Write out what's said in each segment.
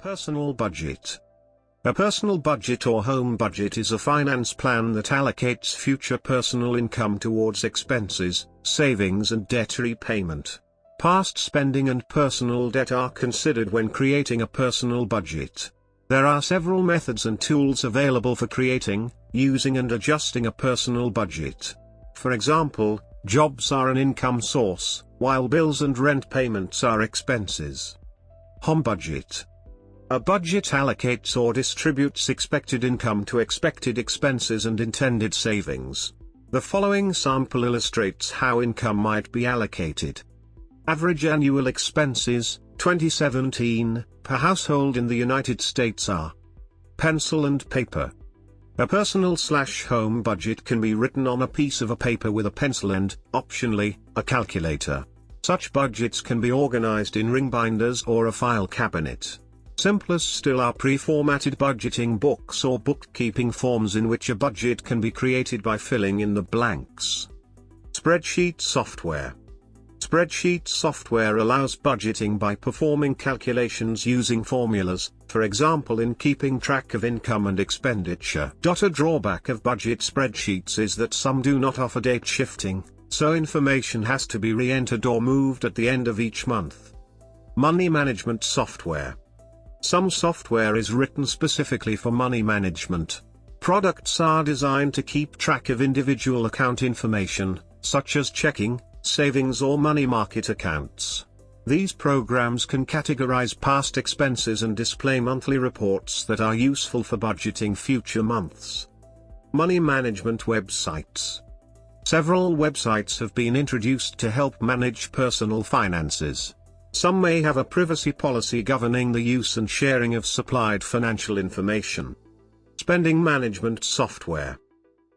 Personal budget. A personal budget or home budget is a finance plan that allocates future personal income towards expenses, savings and debt repayment. Past spending and personal debt are considered when creating a personal budget. There are several methods and tools available for creating, using and adjusting a personal budget. For example, jobs are an income source, while bills and rent payments are expenses. Home budget. A budget allocates or distributes expected income to expected expenses and intended savings. The following sample illustrates how income might be allocated. Average annual expenses, 2017, per household in the United States are pencil and paper. A personal/home budget can be written on a piece of a paper with a pencil and, optionally, a calculator. Such budgets can be organized in ring binders or a file cabinet. Simpler still are pre-formatted budgeting books or bookkeeping forms in which a budget can be created by filling in the blanks. Spreadsheet Software. Spreadsheet software allows budgeting by performing calculations using formulas, for example in keeping track of income and expenditure. A drawback of budget spreadsheets is that some do not offer date shifting, so information has to be re-entered or moved at the end of each month. Money management software. Some software is written specifically for money management. Products are designed to keep track of individual account information, such as checking, savings or money market accounts. These programs can categorize past expenses and display monthly reports that are useful for budgeting future months. Money management websites. Several websites have been introduced to help manage personal finances. Some may have a privacy policy governing the use and sharing of supplied financial information. Spending management software.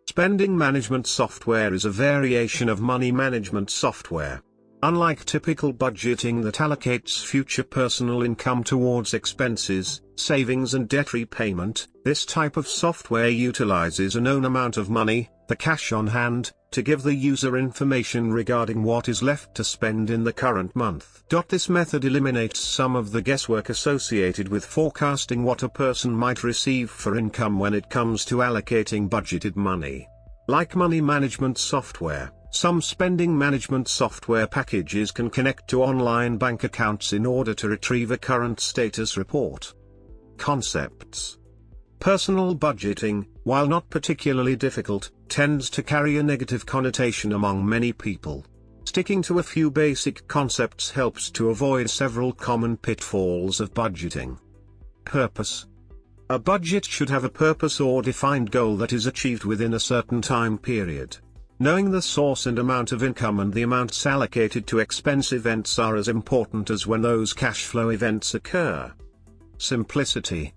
Spending management software is a variation of money management software. Unlike typical budgeting that allocates future personal income towards expenses, savings and debt repayment, this type of software utilizes a known amount of money, the cash on hand, to give the user information regarding what is left to spend in the current month. This method eliminates some of the guesswork associated with forecasting what a person might receive for income when it comes to allocating budgeted money. Like money management software, some spending management software packages can connect to online bank accounts in order to retrieve a current status report. Concepts. Personal budgeting, while not particularly difficult, tends to carry a negative connotation among many people. Sticking to a few basic concepts helps to avoid several common pitfalls of budgeting. Purpose. A budget should have a purpose or defined goal that is achieved within a certain time period. Knowing the source and amount of income and the amounts allocated to expense events are as important as when those cash flow events occur. Simplicity.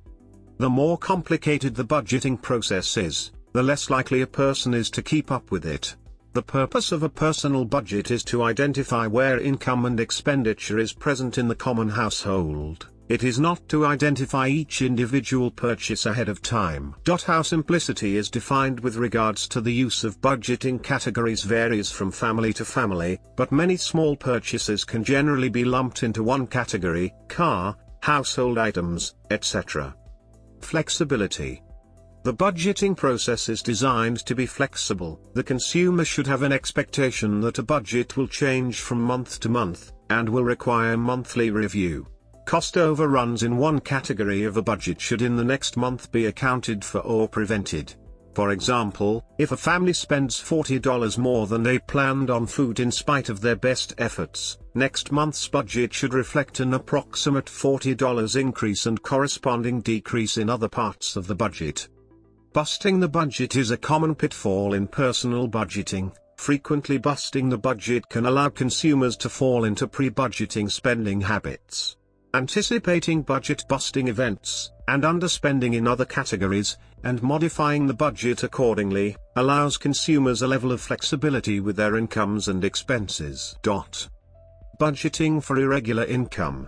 The more complicated the budgeting process is, the less likely a person is to keep up with it. The purpose of a personal budget is to identify where income and expenditure is present in the common household. It is not to identify each individual purchase ahead of time. How simplicity is defined with regards to the use of budgeting categories varies from family to family, but many small purchases can generally be lumped into one category: car, household items, etc. Flexibility. The budgeting process is designed to be flexible. The consumer should have an expectation that a budget will change from month to month, and will require monthly review. Cost overruns in one category of a budget should in the next month be accounted for or prevented. For example, if a family spends $40 more than they planned on food in spite of their best efforts, next month's budget should reflect an approximate $40 increase and corresponding decrease in other parts of the budget. Busting the budget is a common pitfall in personal budgeting. Frequently busting the budget can allow consumers to fall into pre-budgeting spending habits. Anticipating budget-busting events, and underspending in other categories, and modifying the budget accordingly, allows consumers a level of flexibility with their incomes and expenses. Budgeting for irregular income.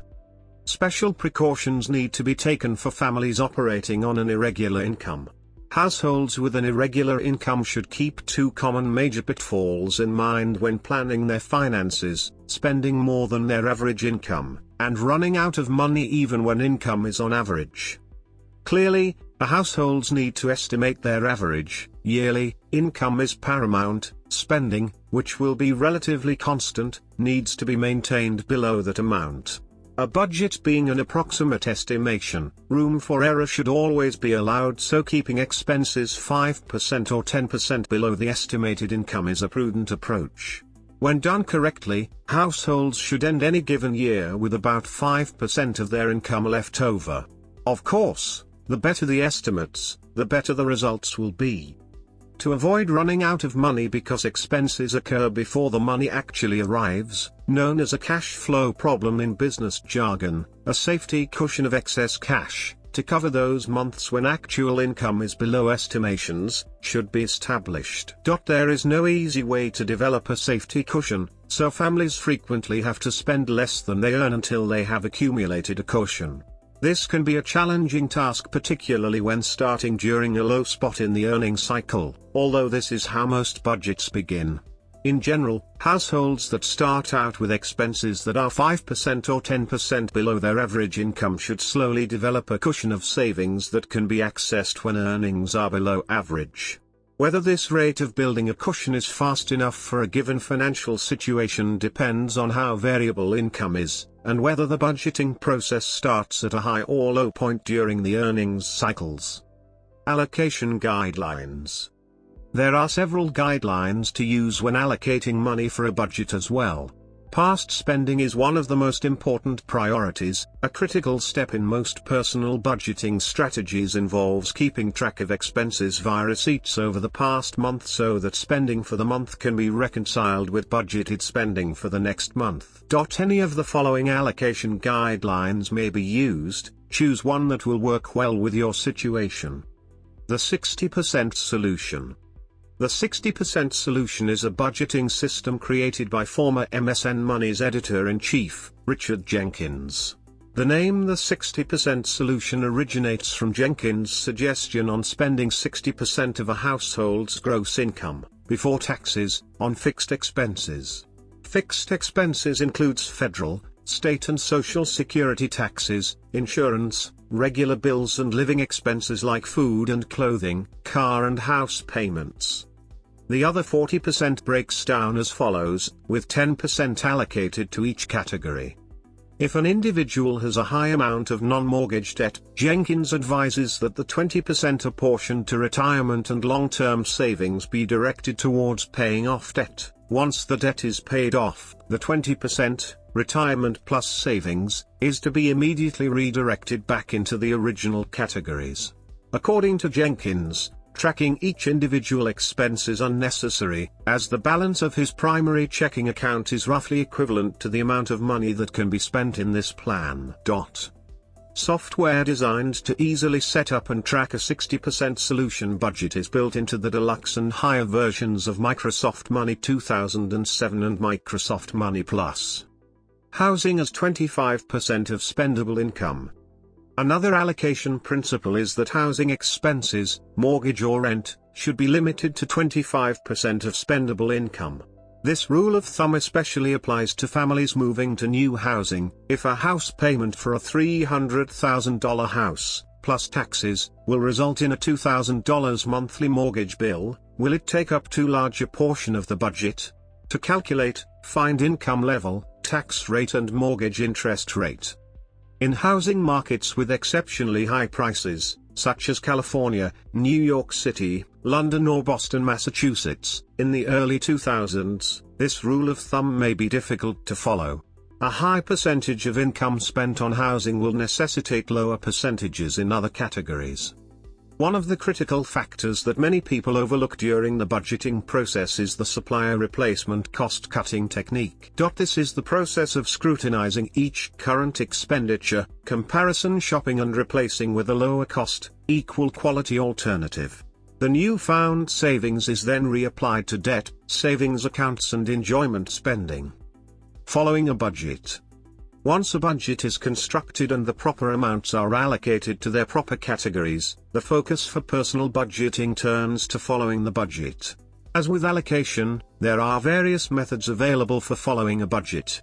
Special precautions need to be taken for families operating on an irregular income. Households with an irregular income should keep two common major pitfalls in mind when planning their finances: spending more than their average income, and running out of money even when income is on average. Clearly, households need to estimate their average, yearly, income is paramount. Spending, which will be relatively constant, needs to be maintained below that amount. A budget being an approximate estimation, room for error should always be allowed, so keeping expenses 5% or 10% below the estimated income is a prudent approach. When done correctly, households should end any given year with about 5% of their income left over. Of course, the better the estimates, the better the results will be. To avoid running out of money because expenses occur before the money actually arrives, known as a cash flow problem in business jargon, a safety cushion of excess cash, to cover those months when actual income is below estimations, should be established. There is no easy way to develop a safety cushion, so families frequently have to spend less than they earn until they have accumulated a cushion. This can be a challenging task, particularly when starting during a low spot in the earning cycle, although this is how most budgets begin. In general, households that start out with expenses that are 5% or 10% below their average income should slowly develop a cushion of savings that can be accessed when earnings are below average. Whether this rate of building a cushion is fast enough for a given financial situation depends on how variable income is, and whether the budgeting process starts at a high or low point during the earnings cycles. Allocation Guidelines. There are several guidelines to use when allocating money for a budget as well. Past spending is one of the most important priorities. A critical step in most personal budgeting strategies involves keeping track of expenses via receipts over the past month so that spending for the month can be reconciled with budgeted spending for the next month. Any of the following allocation guidelines may be used. Choose one that will work well with your situation. The 60% solution. The 60% solution is a budgeting system created by former MSN Money's editor-in-chief, Richard Jenkins. The name the 60% solution originates from Jenkins' suggestion on spending 60% of a household's gross income, before taxes, on fixed expenses. Fixed expenses includes federal, state and social security taxes, insurance, regular bills and living expenses like food and clothing, car and house payments. The other 40% breaks down as follows, with 10% allocated to each category. If an individual has a high amount of non-mortgage debt, Jenkins advises that the 20% apportioned to retirement and long-term savings be directed towards paying off debt. Once the debt is paid off, the 20%, retirement plus savings, is to be immediately redirected back into the original categories. According to Jenkins, tracking each individual expense is unnecessary, as the balance of his primary checking account is roughly equivalent to the amount of money that can be spent in this plan. Software designed to easily set up and track a 60% solution budget is built into the deluxe and higher versions of Microsoft Money 2007 and Microsoft Money Plus. Housing as 25% of spendable income. Another allocation principle is that housing expenses, mortgage or rent, should be limited to 25% of spendable income. This rule of thumb especially applies to families moving to new housing. If a house payment for a $300,000 house, plus taxes, will result in a $2,000 monthly mortgage bill, will it take up too large a portion of the budget? To calculate, find income level, tax rate and mortgage interest rate. In housing markets with exceptionally high prices, such as California, New York City, London or Boston, Massachusetts, in the early 2000s, this rule of thumb may be difficult to follow. A high percentage of income spent on housing will necessitate lower percentages in other categories. One of the critical factors that many people overlook during the budgeting process is the supplier replacement cost-cutting technique. This is the process of scrutinizing each current expenditure, comparison shopping and replacing with a lower cost, equal quality alternative. The newfound savings is then reapplied to debt, savings accounts and enjoyment spending. Following a budget. Once a budget is constructed and the proper amounts are allocated to their proper categories, the focus for personal budgeting turns to following the budget. As with allocation, there are various methods available for following a budget.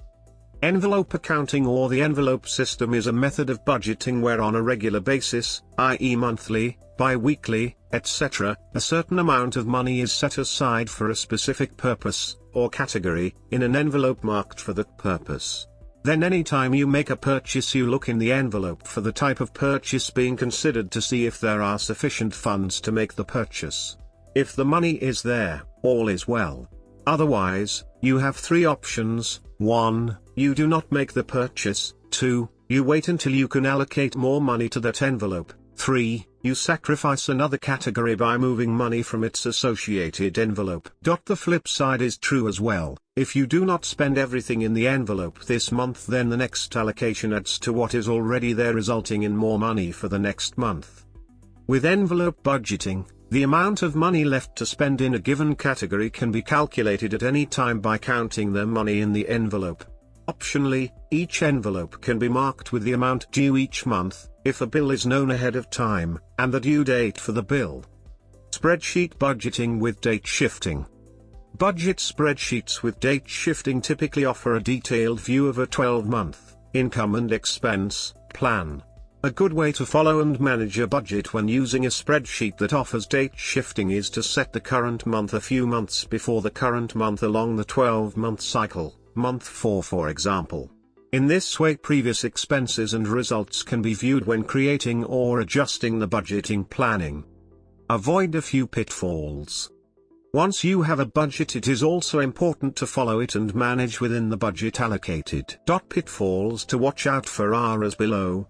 Envelope accounting or the envelope system is a method of budgeting where on a regular basis, i.e. monthly, bi-weekly, etc., a certain amount of money is set aside for a specific purpose, or category, in an envelope marked for that purpose. Then anytime you make a purchase you look in the envelope for the type of purchase being considered to see if there are sufficient funds to make the purchase. If the money is there, all is well. Otherwise, you have three options: 1. You do not make the purchase, 2. You wait until you can allocate more money to that envelope, 3. You sacrifice another category by moving money from its associated envelope. The flip side is true as well. If you do not spend everything in the envelope this month, then the next allocation adds to what is already there, resulting in more money for the next month. With envelope budgeting, the amount of money left to spend in a given category can be calculated at any time by counting the money in the envelope. Optionally, each envelope can be marked with the amount due each month, if a bill is known ahead of time, and the due date for the bill. Spreadsheet budgeting with date shifting. Budget spreadsheets with date shifting typically offer a detailed view of a 12-month income and expense plan. A good way to follow and manage a budget when using a spreadsheet that offers date shifting is to set the current month a few months before the current month along the 12-month cycle, month 4 for example. In this way previous expenses and results can be viewed when creating or adjusting the budgeting planning. Avoid a few pitfalls. Once you have a budget, it is also important to follow it and manage within the budget allocated. Pitfalls to watch out for are as below.